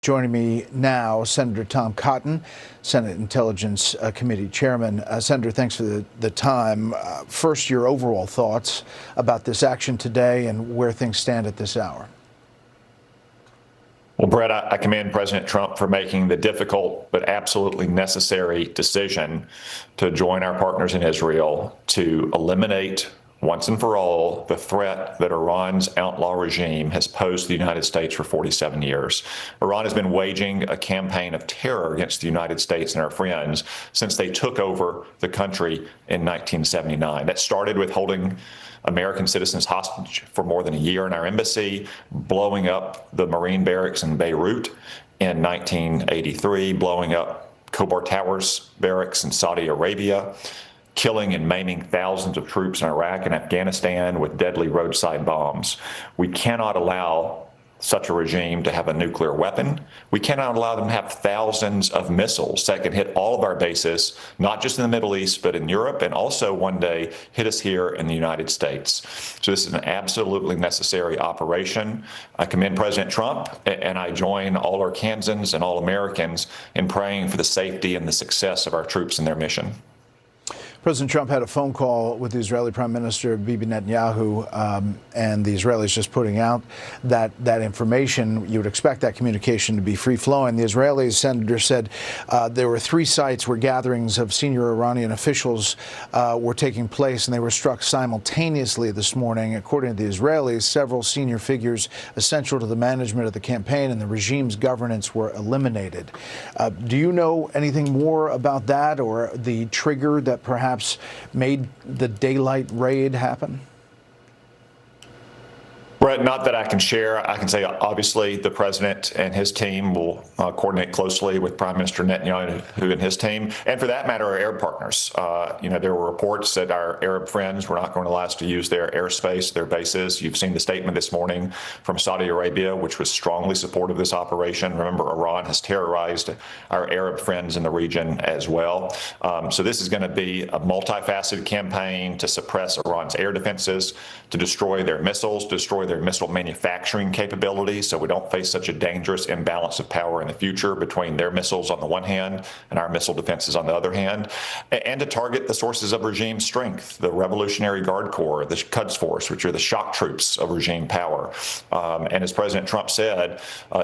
Joining me now, Senator Tom Cotton, Senate Intelligence Committee Chairman. Senator, thanks for the time. First, your overall thoughts about this action today and where things stand at this hour. Well, Brett, I commend President Trump for making the difficult but absolutely necessary decision to join our partners in Israel to eliminate once and for all the threat that Iran's outlaw regime has posed to the United States for 47 years. Iran has been waging a campaign of terror against the United States and our friends since they took over the country in 1979. That started with holding American citizens hostage for more than a year in our embassy, blowing up the Marine barracks in Beirut in 1983, blowing up Khobar Towers barracks in Saudi Arabia, killing and maiming thousands of troops in Iraq and Afghanistan with deadly roadside bombs. We cannot allow such a regime to have a nuclear weapon. We cannot allow them to have thousands of missiles that can hit all of our bases, not just in the Middle East, but in Europe, and also one day hit us here in the United States. So this is an absolutely necessary operation. I commend President Trump, and I join all Arkansans and all Americans in praying for the safety and the success of our troops in their mission. President Trump had a phone call with the Israeli Prime Minister Bibi Netanyahu, and the Israelis just putting out that information. You would expect that communication to be free-flowing. The Israeli senator said there were 3 sites where gatherings of senior Iranian officials were taking place, and they were struck simultaneously this morning. According to the Israelis, several senior figures essential to the management of the campaign and the regime's governance were eliminated. Do you know anything more about that, or the trigger that perhaps made the daylight raid happen? Brett, not that I can share. I can say, obviously, the president and his team will coordinate closely with Prime Minister Netanyahu and his team, and for that matter, our Arab partners. There were reports that our Arab friends were not going to allow us to use their airspace, their bases. You've seen the statement this morning from Saudi Arabia, which was strongly supportive of this operation. Remember, Iran has terrorized our Arab friends in the region as well. So this is going to be a multifaceted campaign to suppress Iran's air defenses, to destroy their missiles, to destroy their missile manufacturing capabilities, so we don't face such a dangerous imbalance of power in the future between their missiles on the one hand and our missile defenses on the other hand, and to target the sources of regime strength, the Revolutionary Guard Corps, the Quds Force, which are the shock troops of regime power. And as President Trump said,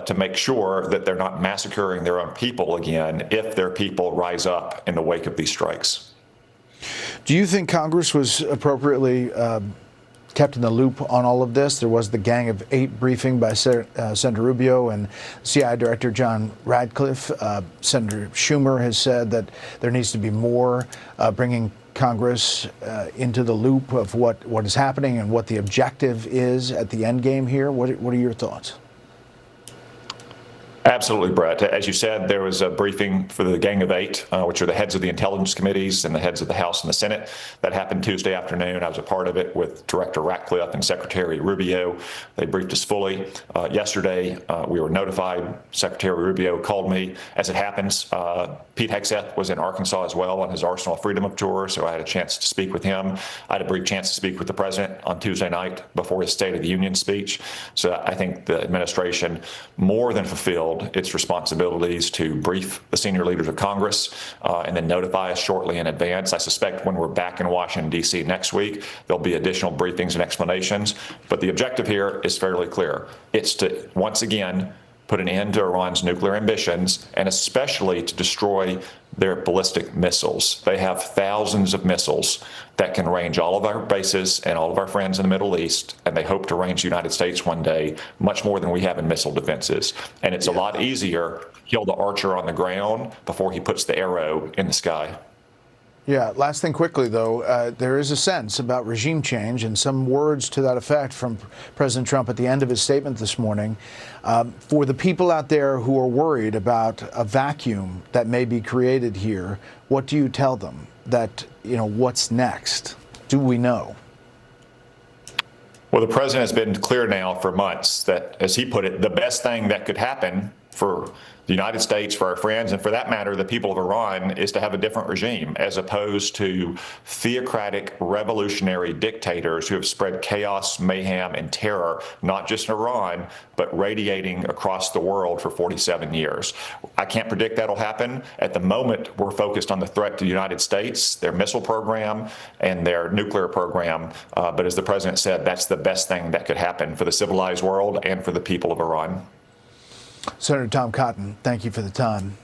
to make sure that they're not massacring their own people again if their people rise up in the wake of these strikes. Do you think Congress was appropriately kept in the loop on all of this? There was the Gang of 8 briefing by Senator Rubio and CIA Director John Radcliffe. Senator Schumer has said that there needs to be more bringing Congress into the loop of what is happening and what the objective is at the end game here. What are your thoughts? Absolutely, Brett. As you said, there was a briefing for the Gang of 8, which are the heads of the intelligence committees and the heads of the House and the Senate. That happened Tuesday afternoon. I was a part of it with Director Ratcliffe and Secretary Rubio. They briefed us fully. Yesterday, we were notified. Secretary Rubio called me. As it happens, Pete Hegseth was in Arkansas as well on his Arsenal of Freedom tour, so I had a chance to speak with him. I had a brief chance to speak with the president on Tuesday night before his State of the Union speech. So I think the administration more than fulfilled its responsibilities to brief the senior leaders of Congress and then notify us shortly in advance. I suspect when we're back in Washington, D.C. next week, there'll be additional briefings and explanations. But the objective here is fairly clear. It's to, once again, put an end to Iran's nuclear ambitions, and especially to destroy their ballistic missiles. They have thousands of missiles that can range all of our bases and all of our friends in the Middle East, and they hope to range the United States one day, much more than we have in missile defenses. And it's a lot easier to kill the archer on the ground before he puts the arrow in the sky. Yeah, last thing quickly, though, there is a sense about regime change and some words to that effect from President Trump at the end of his statement this morning. For the people out there who are worried about a vacuum that may be created here, what do you tell them? That, what's next? Do we know? Well, the president has been clear now for months that, as he put it, the best thing that could happen for the United States, for our friends, and for that matter, the people of Iran, is to have a different regime as opposed to theocratic revolutionary dictators who have spread chaos, mayhem, and terror, not just in Iran, but radiating across the world for 47 years. I can't predict that'll happen. At the moment, we're focused on the threat to the United States, their missile program, and their nuclear program. But as the president said, that's the best thing that could happen for the civilized world and for the people of Iran. Senator Tom Cotton, thank you for the time.